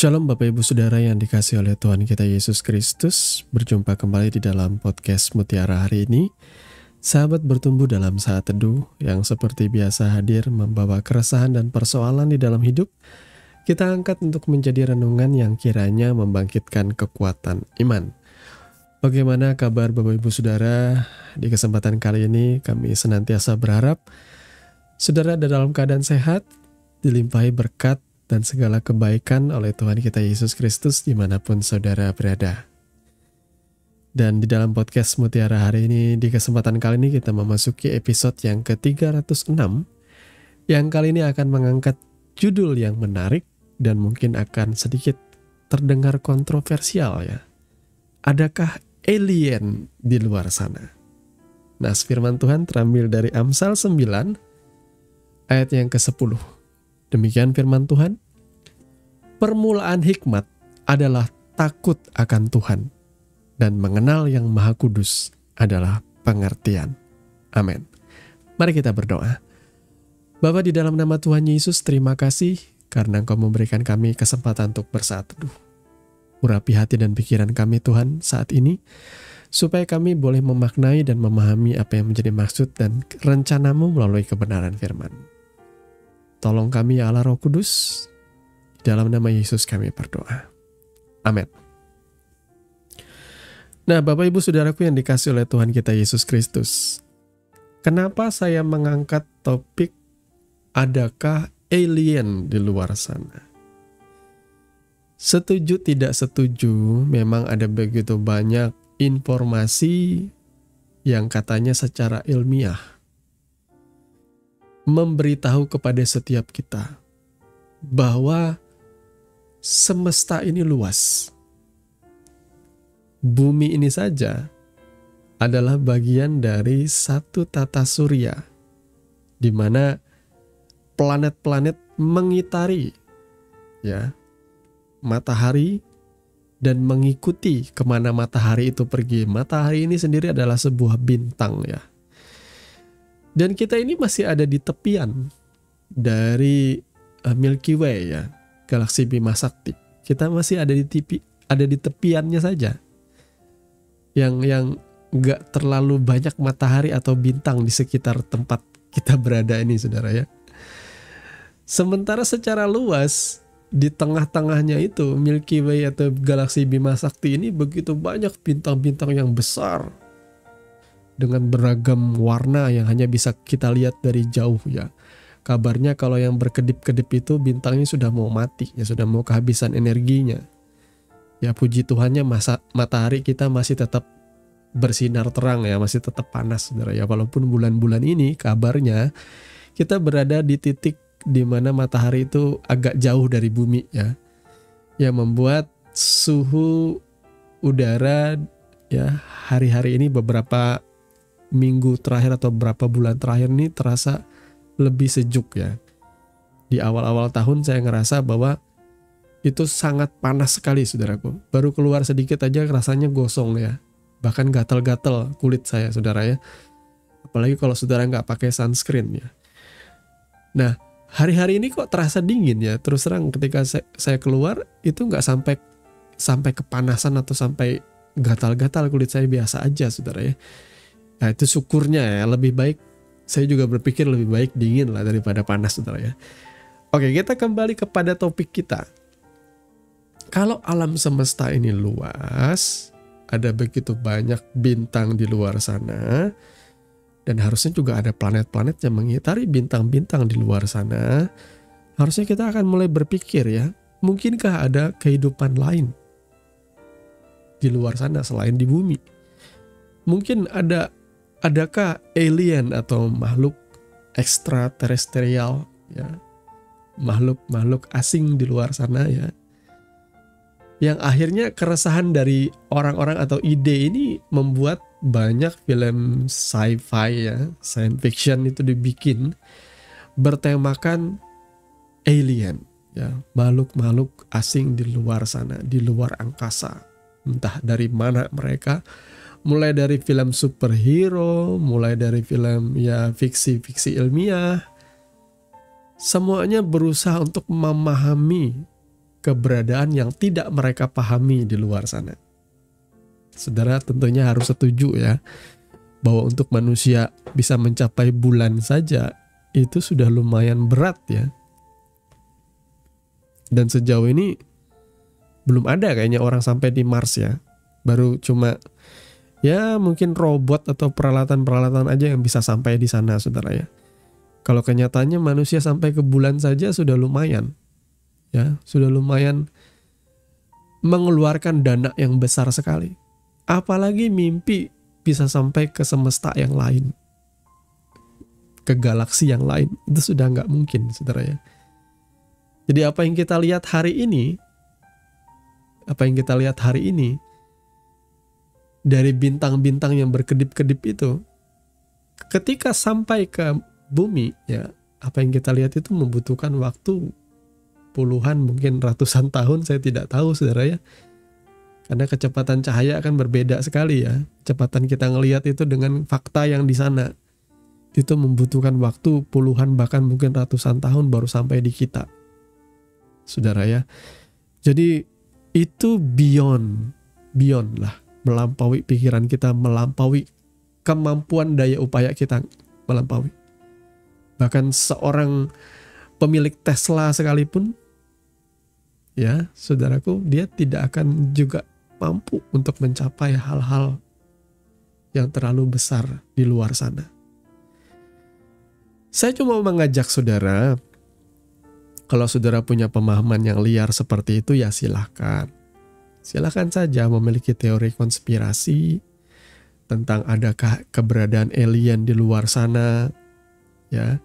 Shalom Bapak Ibu Saudara yang dikasihi oleh Tuhan kita Yesus Kristus. Berjumpa kembali di dalam podcast Mutiara hari ini. Sahabat bertumbuh dalam saat teduh yang seperti biasa hadir membawa keresahan dan persoalan di dalam hidup. Kita angkat untuk menjadi renungan yang kiranya membangkitkan kekuatan iman. Bagaimana kabar Bapak Ibu Saudara? Di kesempatan kali ini kami senantiasa berharap saudara ada dalam keadaan sehat, dilimpahi berkat dan segala kebaikan oleh Tuhan kita Yesus Kristus dimanapun saudara berada. Dan di dalam podcast Mutiara hari ini, di kesempatan kali ini kita memasuki episode yang ke-306, yang kali ini akan mengangkat judul yang menarik dan mungkin akan sedikit terdengar kontroversial ya. Adakah alien di luar sana? Nah, firman Tuhan terambil dari Amsal 9, ayat yang ke-10. Demikian firman Tuhan, permulaan hikmat adalah takut akan Tuhan, dan mengenal yang Maha Kudus adalah pengertian. Amin. Mari kita berdoa. Bapa, di dalam nama Tuhan Yesus, terima kasih karena Engkau memberikan kami kesempatan untuk bersaat teduh. Urapi hati dan pikiran kami Tuhan saat ini, supaya kami boleh memaknai dan memahami apa yang menjadi maksud dan rencana-Mu melalui kebenaran firman. Tolong kami ya Allah Roh Kudus, dalam nama Yesus kami berdoa. Amin. Nah, Bapak Ibu Saudaraku yang dikasihi oleh Tuhan kita Yesus Kristus, kenapa saya mengangkat topik adakah alien di luar sana? Setuju tidak setuju, memang ada begitu banyak informasi yang katanya secara ilmiah memberitahu kepada setiap kita bahwa semesta ini luas. Bumi ini saja adalah bagian dari satu tata surya, di mana planet-planet mengitari ya matahari dan mengikuti kemana matahari itu pergi. Matahari ini sendiri adalah sebuah bintang ya. Dan kita ini masih ada di tepian dari Milky Way ya, galaksi Bima Sakti. Kita masih ada di tepiannya saja. Yang nggak terlalu banyak matahari atau bintang di sekitar tempat kita berada ini, saudara ya. Sementara secara luas di tengah-tengahnya itu Milky Way atau galaksi Bima Sakti ini begitu banyak bintang-bintang yang besar, dengan beragam warna yang hanya bisa kita lihat dari jauh ya. Kabarnya kalau yang berkedip-kedip itu bintangnya sudah mau mati, ya sudah mau kehabisan energinya. Ya puji Tuhannya matahari kita masih tetap bersinar terang ya, masih tetap panas saudara ya. Walaupun bulan-bulan ini kabarnya kita berada di titik di mana matahari itu agak jauh dari bumi ya. Yang membuat suhu udara ya hari-hari ini beberapa minggu terakhir atau beberapa bulan terakhir ini terasa lebih sejuk ya. Di awal-awal tahun saya ngerasa bahwa itu sangat panas sekali saudaraku. Baru keluar sedikit aja rasanya gosong ya. Bahkan gatal-gatal kulit saya saudara ya. Apalagi kalau saudara nggak pakai sunscreen ya. Nah hari-hari ini kok terasa dingin ya. Terus terang ketika saya keluar itu nggak sampai kepanasan atau sampai gatal-gatal kulit saya, biasa aja saudara ya. Nah itu syukurnya ya, lebih baik, saya juga berpikir lebih baik dingin lah daripada panas saudara ya. Oke, kita kembali kepada topik kita. Kalau alam semesta ini luas, ada begitu banyak bintang di luar sana, dan harusnya juga ada planet-planet yang mengitari bintang-bintang di luar sana, harusnya kita akan mulai berpikir ya, mungkinkah ada kehidupan lain di luar sana selain di bumi? Mungkin adakah alien atau makhluk ekstraterestrial ya, makhluk asing di luar sana ya, yang akhirnya keresahan dari orang-orang atau ide ini membuat banyak film sci-fi ya, science fiction itu dibikin bertemakan alien ya, makhluk-makhluk asing di luar sana, di luar angkasa, entah dari mana mereka. Mulai dari film superhero, mulai dari film ya fiksi-fiksi ilmiah, semuanya berusaha untuk memahami keberadaan yang tidak mereka pahami di luar sana. Saudara tentunya harus setuju ya, bahwa untuk manusia bisa mencapai bulan saja itu sudah lumayan berat ya. Dan sejauh ini belum ada kayaknya orang sampai di Mars ya. Baru cuma ya mungkin robot atau peralatan-peralatan aja yang bisa sampai di sana, saudara ya. Kalau kenyataannya manusia sampai ke bulan saja sudah lumayan. Ya, sudah lumayan mengeluarkan dana yang besar sekali. Apalagi mimpi bisa sampai ke semesta yang lain, ke galaksi yang lain. Itu sudah nggak mungkin, saudara ya. Jadi apa yang kita lihat hari ini, dari bintang-bintang yang berkedip-kedip itu, ketika sampai ke bumi, ya apa yang kita lihat itu membutuhkan waktu puluhan, mungkin ratusan tahun, saya tidak tahu, saudara ya. Karena kecepatan cahaya akan berbeda sekali ya. Kecepatan kita ngelihat itu dengan fakta yang di sana, itu membutuhkan waktu puluhan bahkan mungkin ratusan tahun baru sampai di kita, saudara ya. Jadi itu beyond lah, melampaui pikiran kita, melampaui kemampuan daya upaya kita, melampaui. Bahkan seorang pemilik Tesla sekalipun, ya saudaraku, dia tidak akan juga mampu untuk mencapai hal-hal yang terlalu besar di luar sana. Saya cuma mengajak saudara, kalau saudara punya pemahaman yang liar seperti itu ya silahkan. Silahkan saja memiliki teori konspirasi tentang adakah keberadaan alien di luar sana, ya.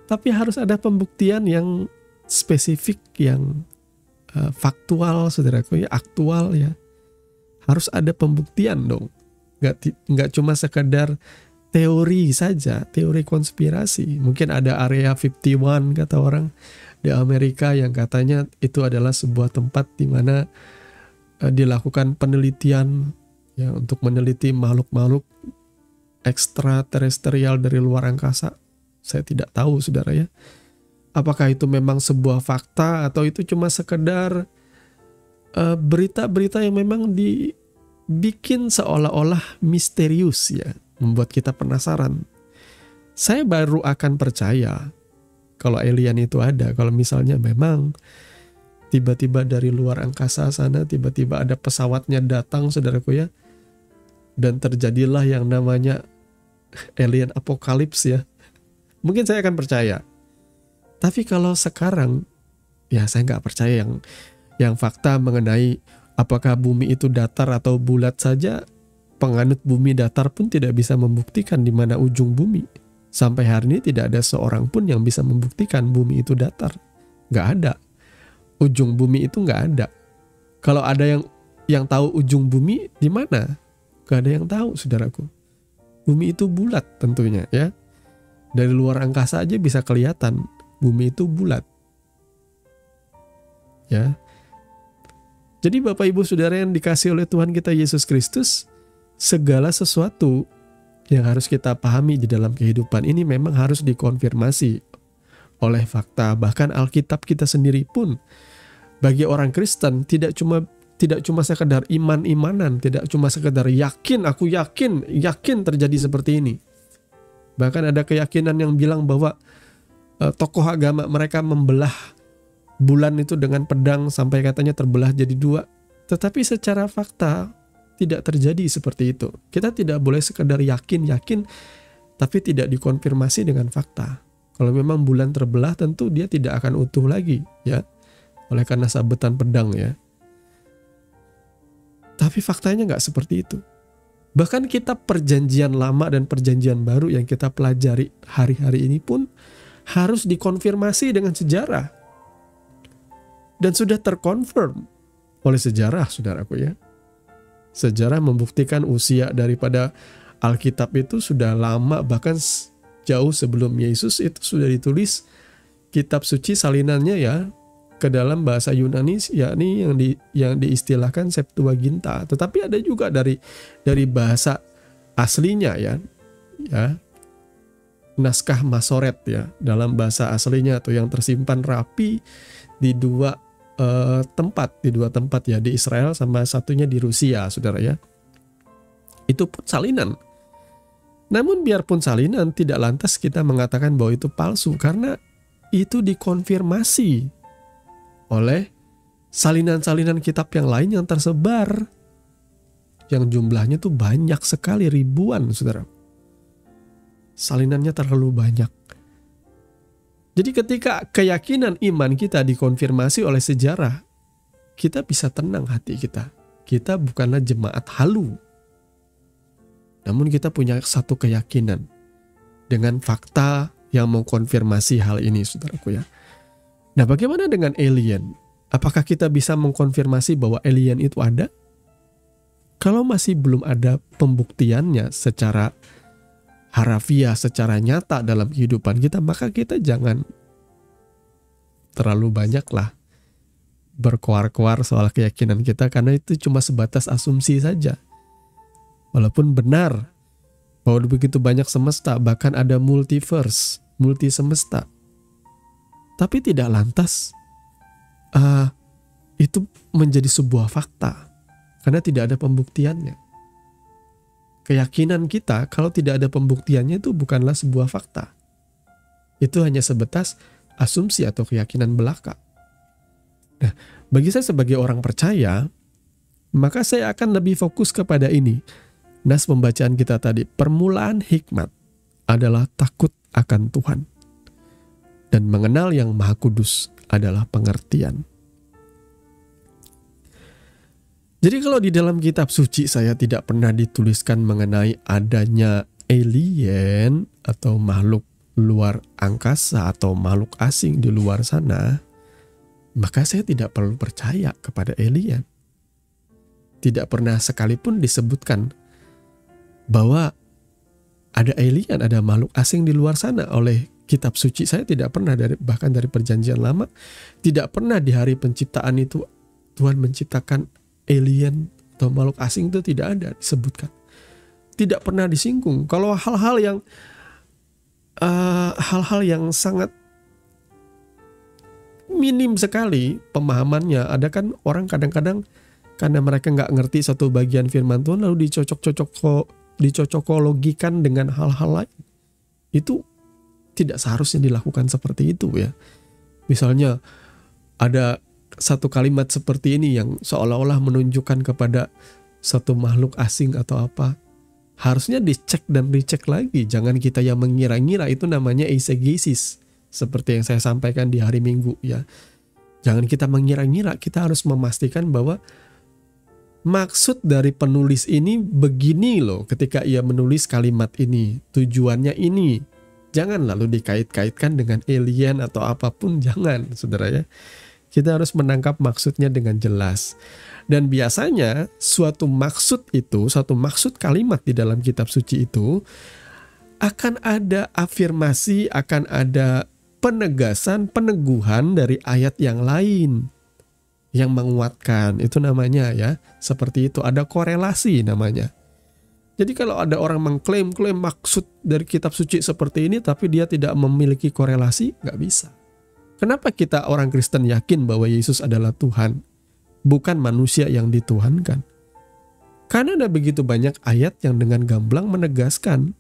Tapi harus ada pembuktian yang spesifik, yang faktual, saudaraku ya, aktual ya. Harus ada pembuktian dong. Nggak cuma sekadar teori saja, teori konspirasi. Mungkin ada Area 51 kata orang di Amerika yang katanya itu adalah sebuah tempat di mana dilakukan penelitian ya untuk meneliti makhluk-makhluk ekstraterestrial dari luar angkasa. Saya tidak tahu, saudara ya. Apakah itu memang sebuah fakta atau itu cuma sekedar berita-berita yang memang dibikin seolah-olah misterius ya, membuat kita penasaran. Saya baru akan percaya kalau alien itu ada, kalau misalnya memang tiba-tiba dari luar angkasa sana, tiba-tiba ada pesawatnya datang, saudaraku ya, dan terjadilah yang namanya alien apokalips ya. Mungkin saya akan percaya. Tapi kalau sekarang, ya saya nggak percaya yang fakta mengenai apakah bumi itu datar atau bulat saja. Penganut bumi datar pun tidak bisa membuktikan di mana ujung bumi. Sampai hari ini tidak ada seorang pun yang bisa membuktikan bumi itu datar. Nggak ada. Ujung bumi itu nggak ada. Kalau ada yang tahu ujung bumi di mana? Nggak ada yang tahu, saudaraku. Bumi itu bulat tentunya ya. Dari luar angkasa aja bisa kelihatan bumi itu bulat. Ya. Jadi Bapak Ibu Saudara yang dikasihi oleh Tuhan kita Yesus Kristus, segala sesuatu yang harus kita pahami di dalam kehidupan ini memang harus dikonfirmasi oleh fakta. Bahkan Alkitab kita sendiri pun bagi orang Kristen tidak cuma sekedar iman-imanan, tidak cuma sekedar yakin, aku yakin terjadi seperti ini. Bahkan ada keyakinan yang bilang bahwa tokoh agama mereka membelah bulan itu dengan pedang sampai katanya terbelah jadi dua. Tetapi secara fakta tidak terjadi seperti itu. Kita tidak boleh sekedar yakin tapi tidak dikonfirmasi dengan fakta. Kalau memang bulan terbelah tentu dia tidak akan utuh lagi ya. Oleh karena sabetan pedang ya. Tapi faktanya nggak seperti itu. Bahkan kitab perjanjian lama dan perjanjian baru yang kita pelajari hari-hari ini pun harus dikonfirmasi dengan sejarah. Dan sudah terkonfirm oleh sejarah, saudaraku ya. Sejarah membuktikan usia daripada Alkitab itu sudah lama, bahkan jauh sebelum Yesus itu sudah ditulis kitab suci salinannya ya ke dalam bahasa Yunani, yakni yang diistilahkan Septuaginta. Tetapi ada juga dari bahasa aslinya ya naskah Masoret ya, dalam bahasa aslinya tuh yang tersimpan rapi di dua tempat, di dua tempat ya, di Israel sama satunya di Rusia, saudara ya. Itu pun salinan. Namun biarpun salinan, tidak lantas kita mengatakan bahwa itu palsu, karena itu dikonfirmasi oleh salinan-salinan kitab yang lain yang tersebar, yang jumlahnya tuh banyak sekali, ribuan, saudara. Salinannya terlalu banyak. Jadi ketika keyakinan iman kita dikonfirmasi oleh sejarah, kita bisa tenang hati kita. Kita bukanlah jemaat halu. Namun kita punya satu keyakinan dengan fakta yang mengkonfirmasi hal ini, saudaraku ya. Nah, bagaimana dengan alien? Apakah kita bisa mengkonfirmasi bahwa alien itu ada? Kalau masih belum ada pembuktiannya secara harafiah, secara nyata dalam kehidupan kita, maka kita jangan terlalu banyaklah berkoar-koar soal keyakinan kita, karena itu cuma sebatas asumsi saja. Walaupun benar bahwa begitu banyak semesta, bahkan ada multiverse, multi semesta, tapi tidak lantas itu menjadi sebuah fakta, karena tidak ada pembuktiannya. Keyakinan kita kalau tidak ada pembuktiannya itu bukanlah sebuah fakta. Itu hanya sebatas asumsi atau keyakinan belaka. Nah, bagi saya sebagai orang percaya, maka saya akan lebih fokus kepada ini. Nas pembacaan kita tadi, permulaan hikmat adalah takut akan Tuhan. Dan mengenal yang Maha Kudus adalah pengertian. Jadi kalau di dalam kitab suci saya tidak pernah dituliskan mengenai adanya alien atau makhluk luar angkasa atau makhluk asing di luar sana, maka saya tidak perlu percaya kepada alien. Tidak pernah sekalipun disebutkan bahwa ada alien, ada makhluk asing di luar sana oleh kitab suci. Saya tidak pernah, bahkan dari perjanjian lama, tidak pernah di hari penciptaan itu Tuhan menciptakan alien atau makhluk asing, itu tidak ada disebutkan. Tidak pernah disinggung. Kalau hal-hal yang sangat minim sekali pemahamannya, ada kan orang kadang-kadang karena mereka nggak ngerti satu bagian firman Tuhan lalu dicocokologikan dengan hal-hal lain. Itu tidak seharusnya dilakukan seperti itu ya. Misalnya ada satu kalimat seperti ini yang seolah-olah menunjukkan kepada satu makhluk asing atau apa. Harusnya dicek dan dicek lagi. Jangan kita yang mengira-ngira, itu namanya eisegesis. Seperti yang saya sampaikan di hari Minggu ya. Jangan kita mengira-ngira, kita harus memastikan bahwa maksud dari penulis ini begini loh ketika ia menulis kalimat ini. Tujuannya ini. Jangan lalu dikait-kaitkan dengan alien atau apapun, jangan, saudara ya. Kita harus menangkap maksudnya dengan jelas. Dan biasanya suatu maksud itu, satu maksud kalimat di dalam kitab suci itu akan ada afirmasi, akan ada penegasan, peneguhan dari ayat yang lain yang menguatkan. Itu namanya ya, seperti itu, ada korelasi namanya. Jadi kalau ada orang mengklaim maksud dari kitab suci seperti ini tapi dia tidak memiliki korelasi, nggak bisa. Kenapa kita orang Kristen yakin bahwa Yesus adalah Tuhan, bukan manusia yang dituhankan? Karena ada begitu banyak ayat yang dengan gamblang menegaskan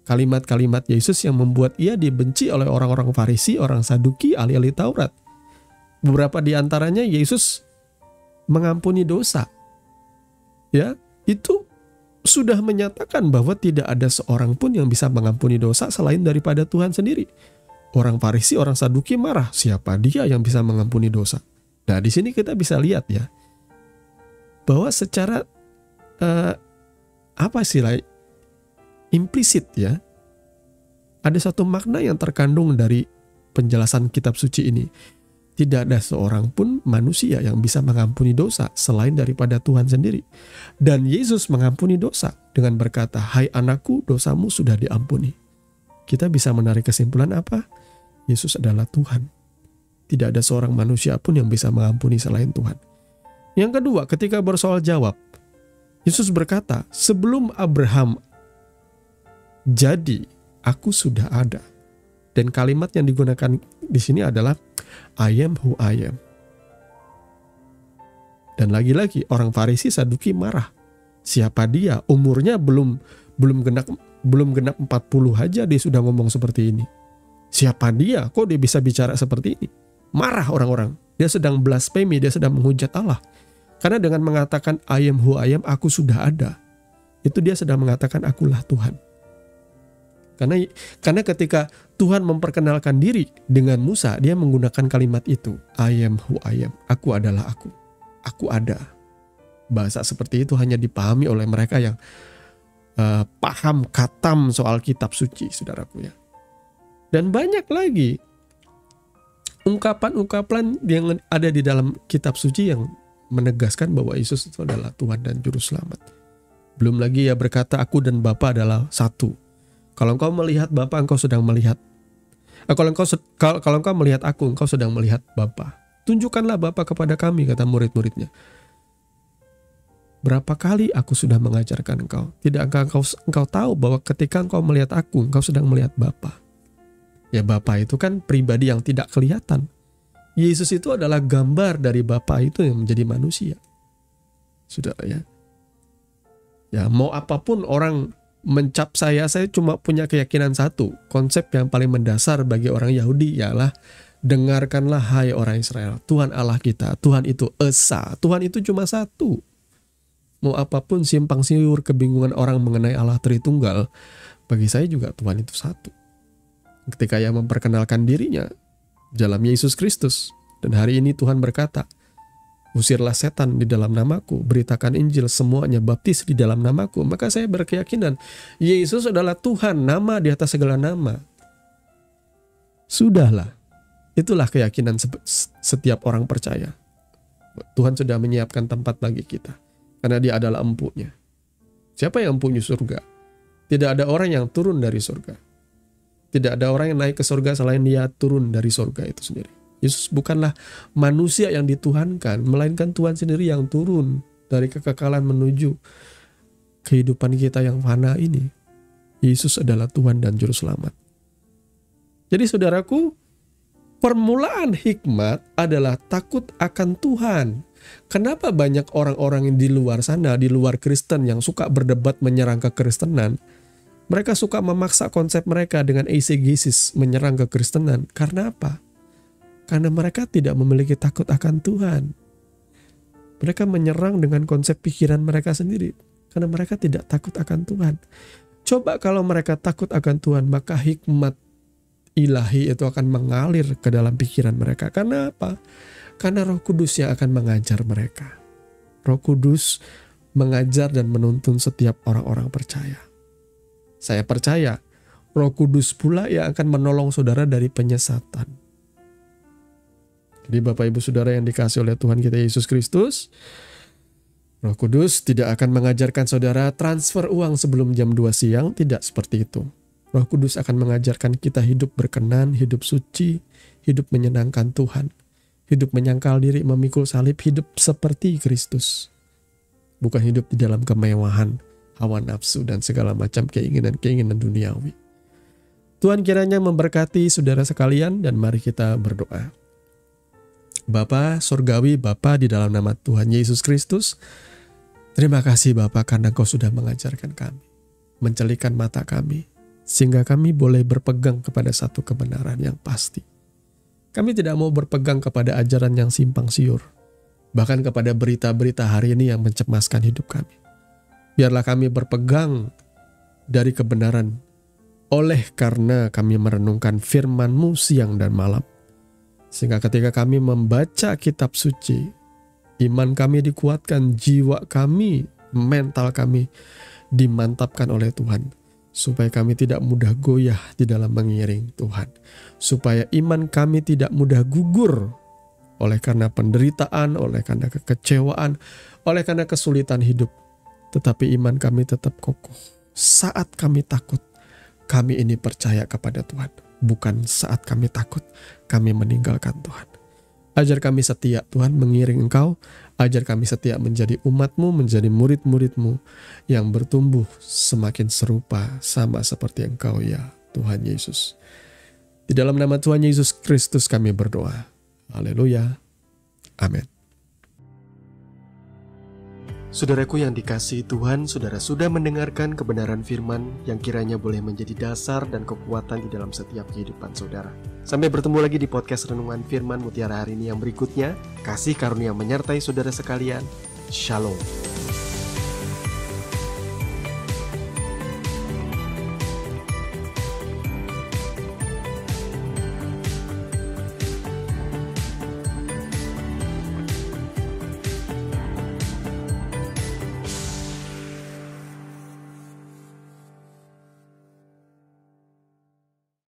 kalimat-kalimat Yesus yang membuat ia dibenci oleh orang-orang Farisi, orang Saduki, ahli-ahli Taurat. Beberapa di antaranya Yesus mengampuni dosa. Ya, itu sudah menyatakan bahwa tidak ada seorang pun yang bisa mengampuni dosa selain daripada Tuhan sendiri. Orang Farisi, orang Saduki marah, siapa dia yang bisa mengampuni dosa? Nah, di sini kita bisa lihat ya, bahwa secara implisit ya, ada satu makna yang terkandung dari penjelasan kitab suci ini. Tidak ada seorang pun manusia yang bisa mengampuni dosa selain daripada Tuhan sendiri. Dan Yesus mengampuni dosa dengan berkata, "Hai anakku, dosamu sudah diampuni." Kita bisa menarik kesimpulan apa? Yesus adalah Tuhan. Tidak ada seorang manusia pun yang bisa mengampuni selain Tuhan. Yang kedua, ketika bersoal jawab, Yesus berkata, "Sebelum Abraham jadi, aku sudah ada." Dan kalimat yang digunakan di sini adalah I am who I am. Dan lagi-lagi orang Farisi Saduki marah. Siapa dia? Umurnya belum genap 40 aja dia sudah ngomong seperti ini. Siapa dia? Kok dia bisa bicara seperti ini? Marah orang-orang. Dia sedang blasfemi, dia sedang menghujat Allah. Karena dengan mengatakan I am who I am, aku sudah ada. Itu dia sedang mengatakan akulah Tuhan. Karena ketika Tuhan memperkenalkan diri dengan Musa, dia menggunakan kalimat itu. I am who I am. Aku adalah aku. Aku ada. Bahasa seperti itu hanya dipahami oleh mereka yang paham khatam soal kitab suci, saudaraku ya. Dan banyak lagi ungkapan-ungkapan yang ada di dalam kitab suci yang menegaskan bahwa Yesus itu adalah Tuhan dan Juru Selamat. Belum lagi ia berkata, aku dan Bapa adalah satu. Kalau engkau melihat Bapa, engkau sedang melihat. Kalau engkau melihat aku, engkau sedang melihat Bapa. Tunjukkanlah Bapa kepada kami, kata murid-muridnya. Berapa kali aku sudah mengajarkan engkau? Tidakkah engkau tahu bahwa ketika engkau melihat aku, engkau sedang melihat Bapa? Ya, Bapa itu kan pribadi yang tidak kelihatan. Yesus itu adalah gambar dari Bapa itu yang menjadi manusia. Saudara ya. Ya, mau apapun orang mencap saya cuma punya keyakinan satu. Konsep yang paling mendasar bagi orang Yahudi ialah dengarkanlah hai orang Israel. Tuhan Allah kita, Tuhan itu esa. Tuhan itu cuma satu. Mau apapun simpang siur kebingungan orang mengenai Allah Tritunggal, bagi saya juga Tuhan itu satu. Ketika ia memperkenalkan dirinya dalam Yesus Kristus. Dan hari ini Tuhan berkata, usirlah setan di dalam namaku, beritakan Injil semuanya, baptis di dalam namaku. Maka saya berkeyakinan Yesus adalah Tuhan, nama di atas segala nama. Sudahlah, itulah keyakinan setiap orang percaya. Tuhan sudah menyiapkan tempat bagi kita, karena dia adalah empunya. Siapa yang empunya surga? Tidak ada orang yang turun dari surga. Tidak ada orang yang naik ke surga selain dia turun dari surga itu sendiri. Yesus bukanlah manusia yang dituhankan, melainkan Tuhan sendiri yang turun dari kekekalan menuju kehidupan kita yang fana ini. Yesus adalah Tuhan dan Juru Selamat. Jadi saudaraku, permulaan hikmat adalah takut akan Tuhan. Kenapa banyak orang-orang yang di luar sana, di luar Kristen yang suka berdebat menyerang kekristenan? Mereka suka memaksa konsep mereka dengan eisegesis menyerang kekristenan. Karena apa? Karena mereka tidak memiliki takut akan Tuhan. Mereka menyerang dengan konsep pikiran mereka sendiri. Karena mereka tidak takut akan Tuhan. Coba kalau mereka takut akan Tuhan, maka hikmat ilahi itu akan mengalir ke dalam pikiran mereka. Karena apa? Karena Roh Kudus yang akan mengajar mereka. Roh Kudus mengajar dan menuntun setiap orang-orang percaya. Saya percaya Roh Kudus pula yang akan menolong saudara dari penyesatan. Jadi Bapak Ibu Saudara yang dikasihi oleh Tuhan kita Yesus Kristus, Roh Kudus tidak akan mengajarkan saudara transfer uang sebelum jam 2 siang, tidak seperti itu. Roh Kudus akan mengajarkan kita hidup berkenan, hidup suci, hidup menyenangkan Tuhan, hidup menyangkal diri, memikul salib, hidup seperti Kristus. Bukan hidup di dalam kemewahan, hawa nafsu, dan segala macam keinginan-keinginan duniawi. Tuhan kiranya memberkati saudara sekalian, dan mari kita berdoa. Bapa Surgawi, Bapa di dalam nama Tuhan Yesus Kristus, terima kasih Bapa karena Kau sudah mengajarkan kami, mencelikan mata kami, sehingga kami boleh berpegang kepada satu kebenaran yang pasti. Kami tidak mau berpegang kepada ajaran yang simpang siur, bahkan kepada berita-berita hari ini yang mencemaskan hidup kami. Biarlah kami berpegang dari kebenaran oleh karena kami merenungkan firman-Mu siang dan malam. Sehingga ketika kami membaca kitab suci, iman kami dikuatkan, jiwa kami, mental kami dimantapkan oleh Tuhan. Supaya kami tidak mudah goyah di dalam mengiring Tuhan. Supaya iman kami tidak mudah gugur oleh karena penderitaan, oleh karena kekecewaan, oleh karena kesulitan hidup. Tetapi iman kami tetap kokoh. Saat kami takut, kami ini percaya kepada Tuhan. Bukan saat kami takut, kami meninggalkan Tuhan. Ajar kami setia Tuhan mengiring Engkau. Ajar kami setia menjadi umat-Mu, menjadi murid-murid-Mu yang bertumbuh semakin serupa sama seperti Engkau ya Tuhan Yesus. Di dalam nama Tuhan Yesus Kristus kami berdoa. Haleluya. Amin. Saudaraku yang dikasihi Tuhan, saudara sudah mendengarkan kebenaran firman yang kiranya boleh menjadi dasar dan kekuatan di dalam setiap kehidupan saudara. Sampai bertemu lagi di podcast Renungan Firman Mutiara hari ini yang berikutnya. Kasih karunia menyertai saudara sekalian. Shalom.